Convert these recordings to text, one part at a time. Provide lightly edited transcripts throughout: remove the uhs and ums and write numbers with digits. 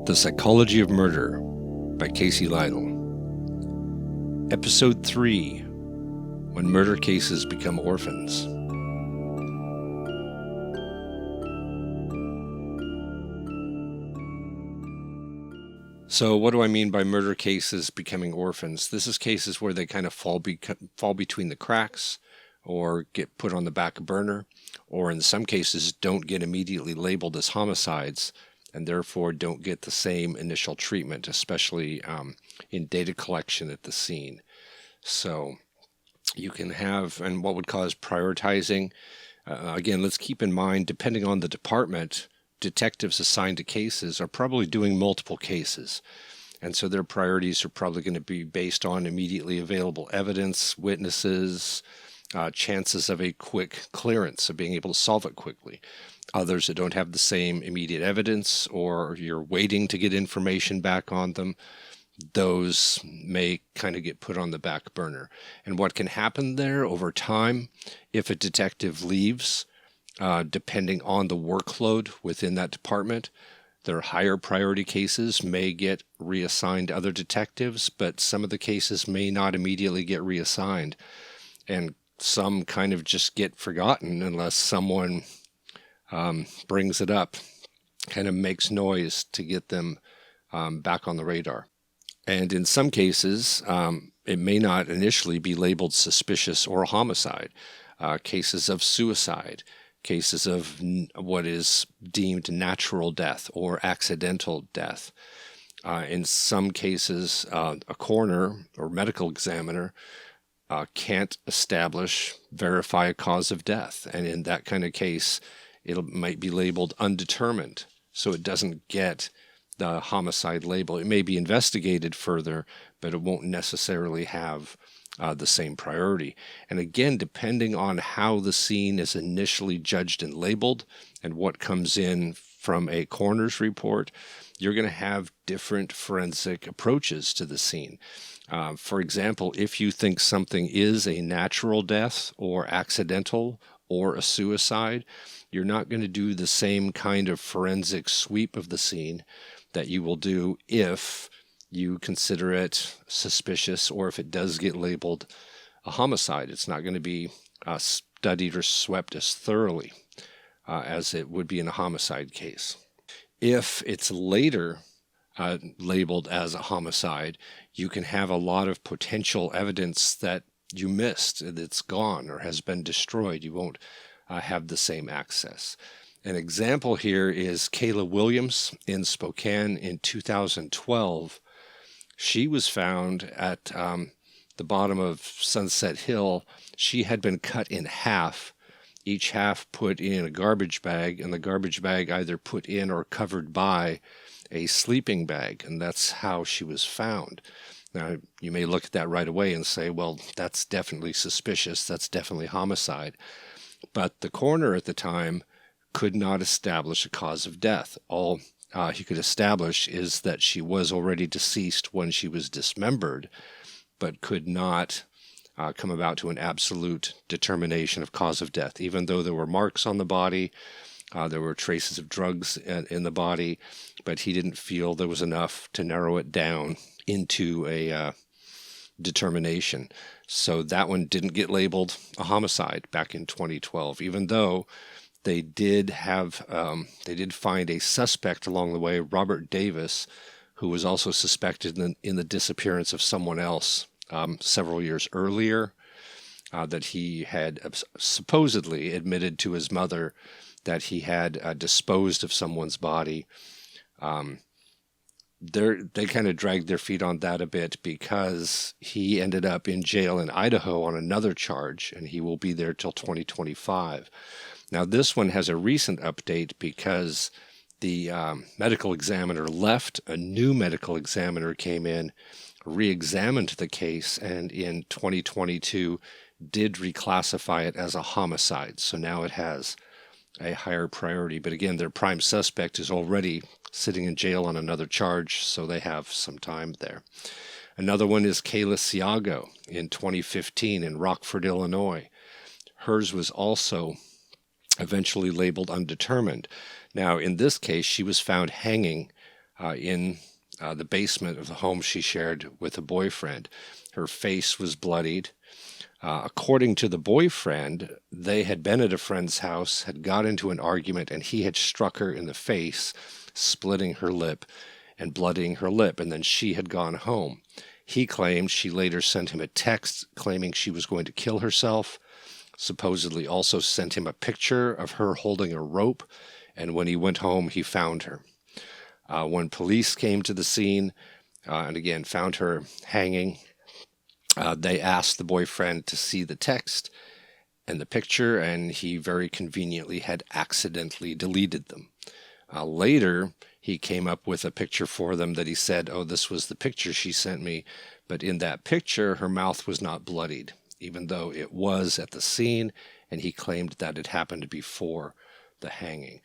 The Psychology of Murder by Casey Lytle. Episode 3, When Murder Cases Become Orphans. So what do I mean by murder cases becoming orphans? This is cases where they kind of fall between the cracks or get put on the back burner, or in some cases don't get immediately labeled as homicides and therefore don't get the same initial treatment, especially in data collection at the scene. So you can have, and what would cause prioritizing, again, let's keep in mind, depending on the department, detectives assigned to cases are probably doing multiple cases. And so their priorities are probably going to be based on immediately available evidence, witnesses, chances of a quick clearance, of being able to solve it quickly. Others that don't have the same immediate evidence, or you're waiting to get information back on them, those may kind of get put on the back burner. And what can happen there over time, if a detective leaves, depending on the workload within that department, their higher priority cases may get reassigned to other detectives, but some of the cases may not immediately get reassigned. And some kind of just get forgotten unless someone brings it up, kind of makes noise to get them back on the radar. And in some cases, it may not initially be labeled suspicious or homicide. Cases of suicide, cases of what is deemed natural death or accidental death. In some cases, a coroner or medical examiner can't verify a cause of death. And in that kind of case, it might be labeled undetermined. So it doesn't get the homicide label. It may be investigated further, but it won't necessarily have the same priority. And again, depending on how the scene is initially judged and labeled and what comes in from a coroner's report, you're going to have different forensic approaches to the scene. For example, if you think something is a natural death or accidental or a suicide, you're not going to do the same kind of forensic sweep of the scene that you will do if you consider it suspicious, or if it does get labeled a homicide. It's not going to be studied or swept as thoroughly as it would be in a homicide case. If it's later labeled as a homicide, you can have a lot of potential evidence that you missed, that's gone or has been destroyed. You won't have the same access. An example here is Kayla Williams in Spokane in 2012. She was found at the bottom of Sunset Hill. She had been cut in half, each half put in a garbage bag, and the garbage bag either put in or covered by a sleeping bag, and that's how she was found. Now, you may look at that right away and say, well, that's definitely suspicious, that's definitely homicide. But the coroner at the time could not establish a cause of death. All he could establish is that she was already deceased when she was dismembered, but could not come about to an absolute determination of cause of death. Even though there were marks on the body, there were traces of drugs in the body, but he didn't feel there was enough to narrow it down into a determination. So that one didn't get labeled a homicide back in 2012, even though they did find a suspect along the way, Robert Davis, who was also suspected in the disappearance of someone else several years earlier, that he had supposedly admitted to his mother that he had disposed of someone's body. They kind of dragged their feet on that a bit because he ended up in jail in Idaho on another charge, and he will be there till 2025. Now, this one has a recent update because the medical examiner left, a new medical examiner came in, re-examined the case, and in 2022 did reclassify it as a homicide. So now it has a higher priority. But again, their prime suspect is already sitting in jail on another charge, so they have some time there. Another one is Kayla Siago in 2015 in Rockford, Illinois. Hers was also eventually labeled undetermined. Now, in this case, she was found hanging in the basement of the home she shared with a boyfriend. Her face was bloodied. According to the boyfriend, they had been at a friend's house, had got into an argument, and he had struck her in the face, splitting her lip and bloodying her lip, and then she had gone home. He claimed she later sent him a text claiming she was going to kill herself, supposedly also sent him a picture of her holding a rope, and when he went home, he found her. When police came to the scene, and again found her hanging, they asked the boyfriend to see the text and the picture, and he very conveniently had accidentally deleted them. Later, he came up with a picture for them that he said, "Oh, this was the picture she sent me," but in that picture, her mouth was not bloodied, even though it was at the scene, and he claimed that it happened before the hanging.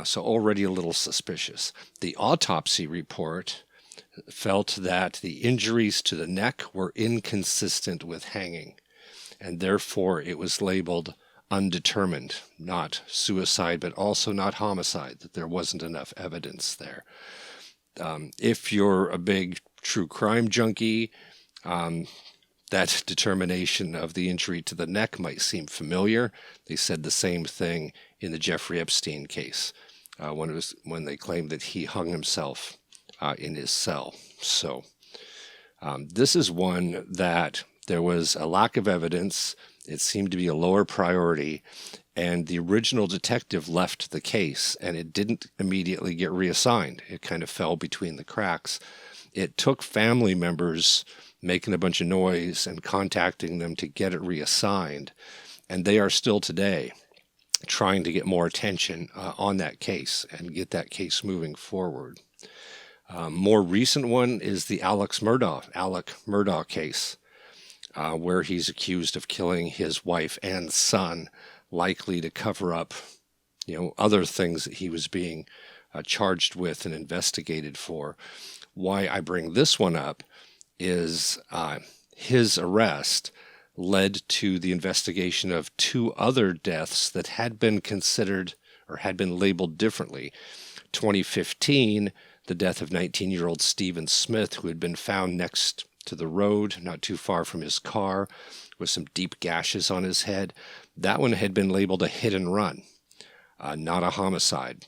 So already a little suspicious. The autopsy report felt that the injuries to the neck were inconsistent with hanging, and therefore it was labeled undetermined, not suicide, but also not homicide, that there wasn't enough evidence there. If you're a big true crime junkie, that determination of the injury to the neck might seem familiar. They said the same thing in the Jeffrey Epstein case when they claimed that he hung himself in his cell. So this is one that there was a lack of evidence. It seemed to be a lower priority, and the original detective left the case, and it didn't immediately get reassigned. It kind of fell between the cracks. It took family members making a bunch of noise and contacting them to get it reassigned, and they are still today trying to get more attention on that case and get that case moving forward. More recent one is the Alec Murdaugh case, where he's accused of killing his wife and son, likely to cover up, other things that he was being charged with and investigated for. Why I bring this one up is his arrest led to the investigation of two other deaths that had been considered or had been labeled differently. 2015, the death of 19-year-old Stephen Smith, who had been found next to the road, not too far from his car, with some deep gashes on his head. That one had been labeled a hit and run, not a homicide.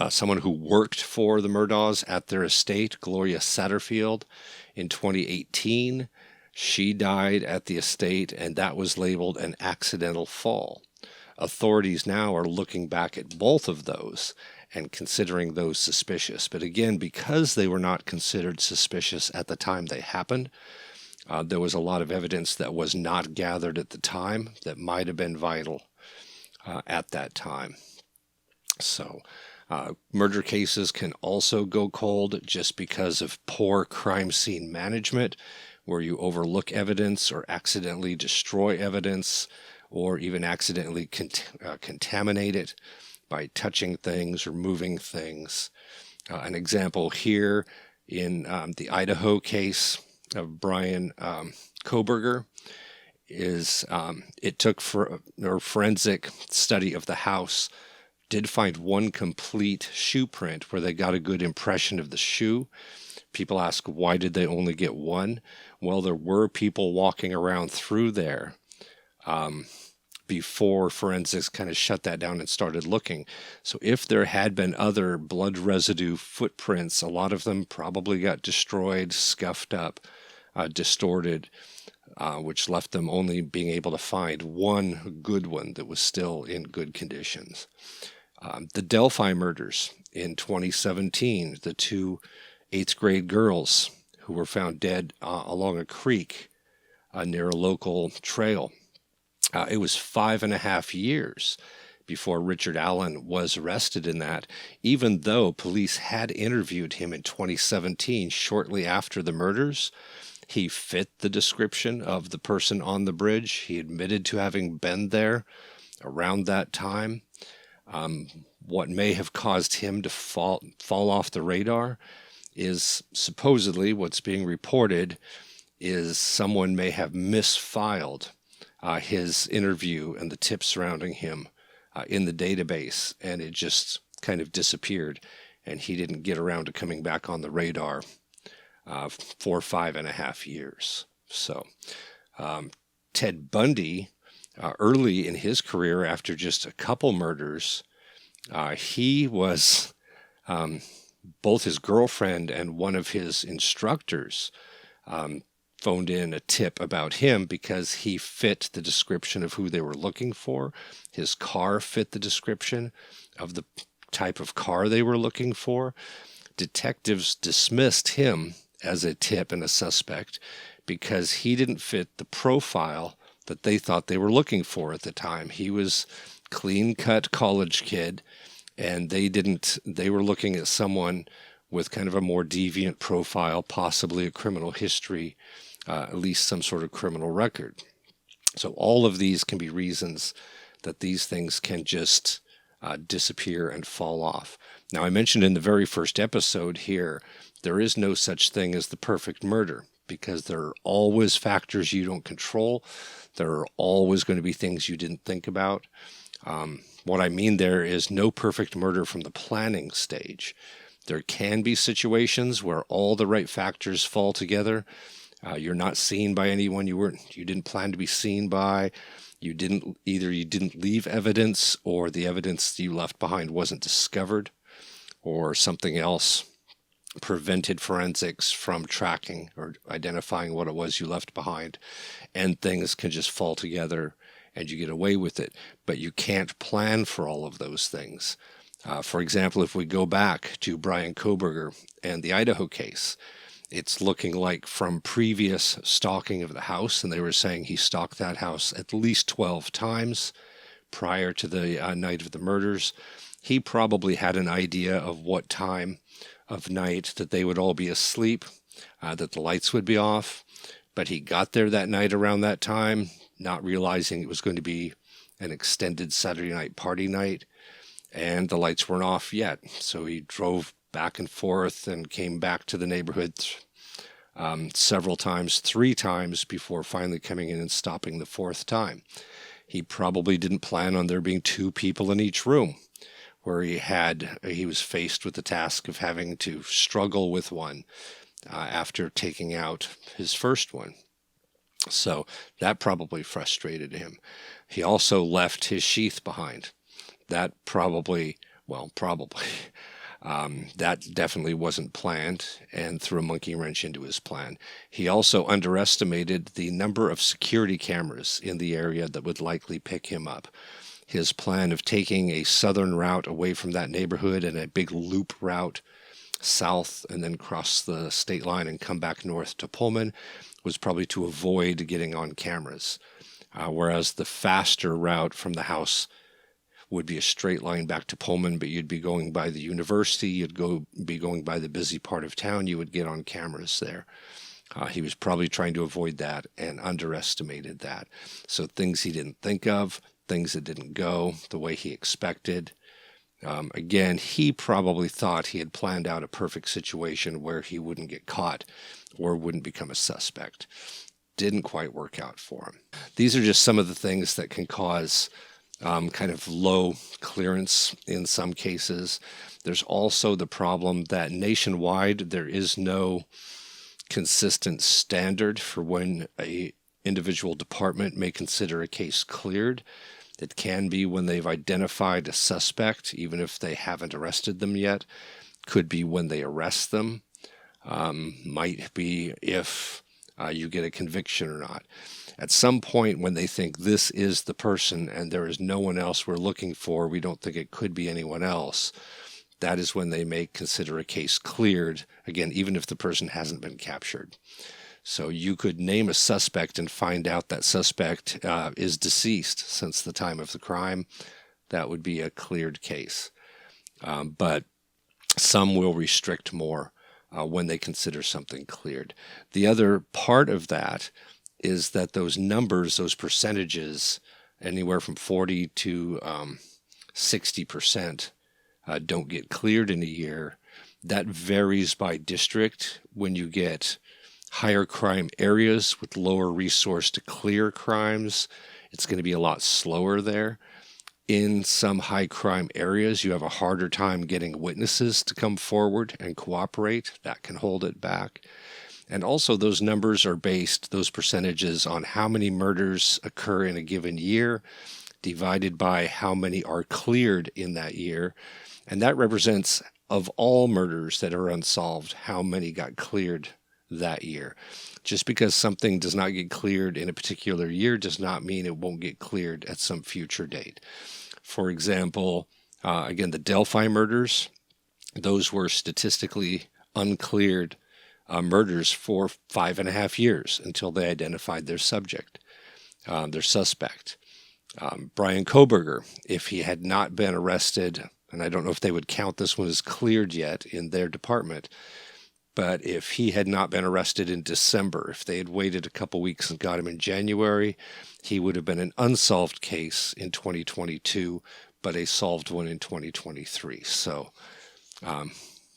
Someone who worked for the Murdaughs at their estate, Gloria Satterfield, in 2018, she died at the estate, and that was labeled an accidental fall. Authorities now are looking back at both of those and considering those suspicious. But again, because they were not considered suspicious at the time they happened, there was a lot of evidence that was not gathered at the time that might have been vital at that time. So murder cases can also go cold just because of poor crime scene management, where you overlook evidence or accidentally destroy evidence or even accidentally contaminate it by touching things or moving things. An example here in the Idaho case of Brian Koberger is it took for a forensic study of the house, did find one complete shoe print where they got a good impression of the shoe. People ask, why did they only get one? Well, there were people walking around through there before forensics kind of shut that down and started looking. So if there had been other blood residue footprints, a lot of them probably got destroyed, scuffed up, distorted, which left them only being able to find one good one that was still in good conditions. The Delphi murders in 2017, the two 8th grade girls who were found dead along a creek near a local trail. It was 5.5 years before Richard Allen was arrested in that, even though police had interviewed him in 2017, shortly after the murders. He fit the description of the person on the bridge. He admitted to having been there around that time. What may have caused him to fall off the radar is supposedly what's being reported is someone may have misfiled his interview and the tips surrounding him in the database, and it just kind of disappeared. and he didn't get around to coming back on the radar for 5.5 years. So Ted Bundy, early in his career, after just a couple murders, he was both his girlfriend and one of his instructors phoned in a tip about him because he fit the description of who they were looking for. His car fit the description of the type of car they were looking for. Detectives dismissed him as a tip and a suspect because he didn't fit the profile that they thought they were looking for at the time. He was clean-cut college kid, and they were looking at someone with kind of a more deviant profile, possibly a criminal history, at least some sort of criminal record. So all of these can be reasons that these things can just disappear and fall off. Now, I mentioned in the very first episode here, there is no such thing as the perfect murder, because there are always factors you don't control. There are always going to be things you didn't think about. What I mean there is no perfect murder from the planning stage. There can be situations where all the right factors fall together. You're not seen by anyone you didn't plan to be seen by. You didn't leave evidence, or the evidence you left behind wasn't discovered, or something else prevented forensics from tracking or identifying what it was you left behind, and things can just fall together and you get away with it. But you can't plan for all of those things. For example, if we go back to Brian Koberger and the Idaho case, it's looking like from previous stalking of the house, and they were saying he stalked that house at least 12 times prior to the night of the murders. He probably had an idea of what time of night that they would all be asleep, that the lights would be off, but he got there that night around that time, not realizing it was going to be an extended Saturday night party night, and the lights weren't off yet. So he drove back and forth and came back to the neighborhood several times, 3 times, before finally coming in and stopping the 4th time. He probably didn't plan on there being 2 people in each room, where he was faced with the task of having to struggle with one after taking out his first one. So that probably frustrated him. He also left his sheath behind. That that definitely wasn't planned, and threw a monkey wrench into his plan. He also underestimated the number of security cameras in the area that would likely pick him up. His plan of taking a southern route away from that neighborhood and a big loop route south and then cross the state line and come back north to Pullman was probably to avoid getting on cameras. Whereas the faster route from the house would be a straight line back to Pullman, but you'd be going by the university, be going by the busy part of town, you would get on cameras there. He was probably trying to avoid that and underestimated that. So things he didn't think of, things that didn't go the way he expected. Again, he probably thought he had planned out a perfect situation where he wouldn't get caught or wouldn't become a suspect. Didn't quite work out for him. These are just some of the things that can cause kind of low clearance in some cases. There's also the problem that nationwide there is no consistent standard for when a individual department may consider a case cleared. It can be when they've identified a suspect, even if they haven't arrested them yet. Could be when they arrest them. Might be if you get a conviction or not. At some point when they think this is the person and there is no one else we're looking for, we don't think it could be anyone else, that is when they may consider a case cleared, again, even if the person hasn't been captured. So you could name a suspect and find out that suspect is deceased since the time of the crime. That would be a cleared case. But some will restrict more when they consider something cleared. The other part of that is that those numbers, those percentages, anywhere from 40 to 60% don't get cleared in a year. That varies by district. When you get higher crime areas with lower resource to clear crimes, it's going to be a lot slower there. In some high crime areas, you have a harder time getting witnesses to come forward and cooperate. That can hold it back. And also those numbers are based, those percentages, on how many murders occur in a given year, divided by how many are cleared in that year. And that represents, of all murders that are unsolved, how many got cleared that year. Just because something does not get cleared in a particular year does not mean it won't get cleared at some future date. For example, again, the Delphi murders, those were statistically uncleared murders for 5.5 years until they identified their subject, their suspect. Brian Koberger, if he had not been arrested, and I don't know if they would count this one as cleared yet in their department, but if he had not been arrested in December, if they had waited a couple weeks and got him in January, he would have been an unsolved case in 2022, but a solved one in 2023. So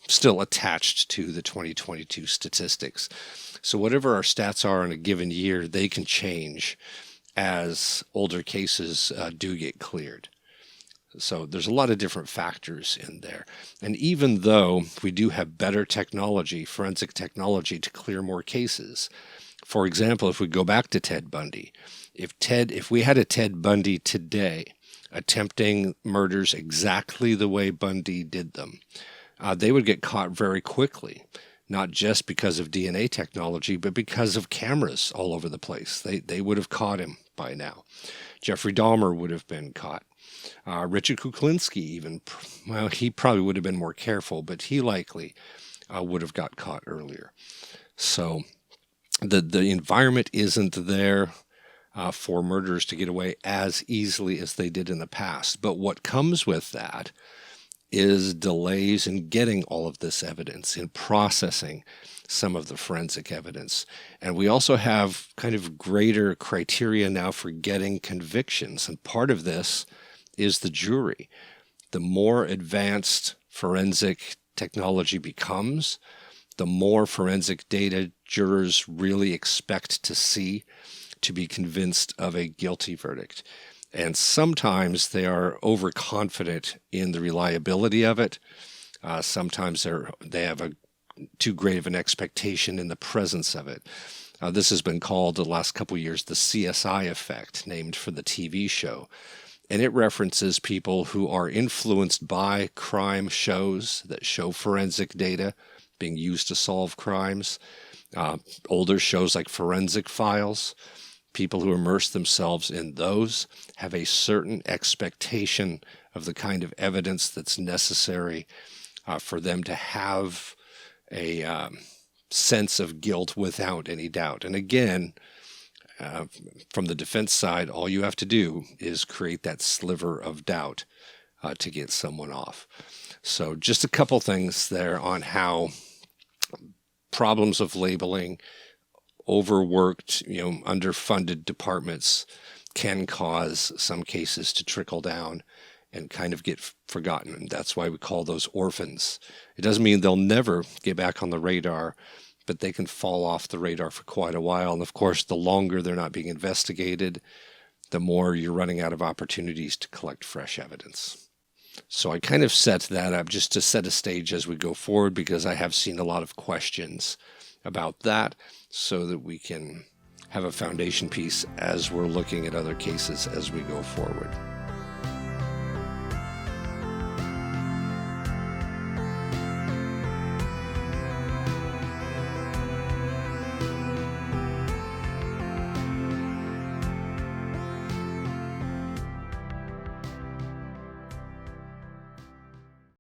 still attached to the 2022 statistics. So whatever our stats are in a given year, they can change as older cases do get cleared. So there's a lot of different factors in there. And even though we do have better technology, forensic technology, to clear more cases, for example, if we go back to Ted Bundy, if we had a Ted Bundy today attempting murders exactly the way Bundy did them, they would get caught very quickly, not just because of DNA technology, but because of cameras all over the place. They would have caught him by now. Jeffrey Dahmer would have been caught. Richard Kuklinski even, well, he probably would have been more careful, but he likely would have got caught earlier. So the environment isn't there for murderers to get away as easily as they did in the past. But what comes with that is delays in getting all of this evidence, in processing some of the forensic evidence. And we also have kind of greater criteria now for getting convictions. And part of this is the jury. The more advanced forensic technology becomes, the more forensic data jurors really expect to see to be convinced of a guilty verdict. And sometimes they are overconfident in the reliability of it. Sometimes they have too great of an expectation in the presence of it. This has been called the last couple of years the CSI effect, named for the TV show. And it references people who are influenced by crime shows that show forensic data being used to solve crimes. Older shows like Forensic Files. People who immerse themselves in those have a certain expectation of the kind of evidence that's necessary for them to have a sense of guilt without any doubt. And again, from the defense side, all you have to do is create that sliver of doubt to get someone off. So just a couple things there on how problems of labeling, overworked, underfunded departments can cause some cases to trickle down and kind of get forgotten. And that's why we call those orphans. It doesn't mean they'll never get back on the radar, but they can fall off the radar for quite a while. And of course, the longer they're not being investigated, the more you're running out of opportunities to collect fresh evidence. So I kind of set that up just to set a stage as we go forward, because I have seen a lot of questions about that, so that we can have a foundation piece as we're looking at other cases as we go forward.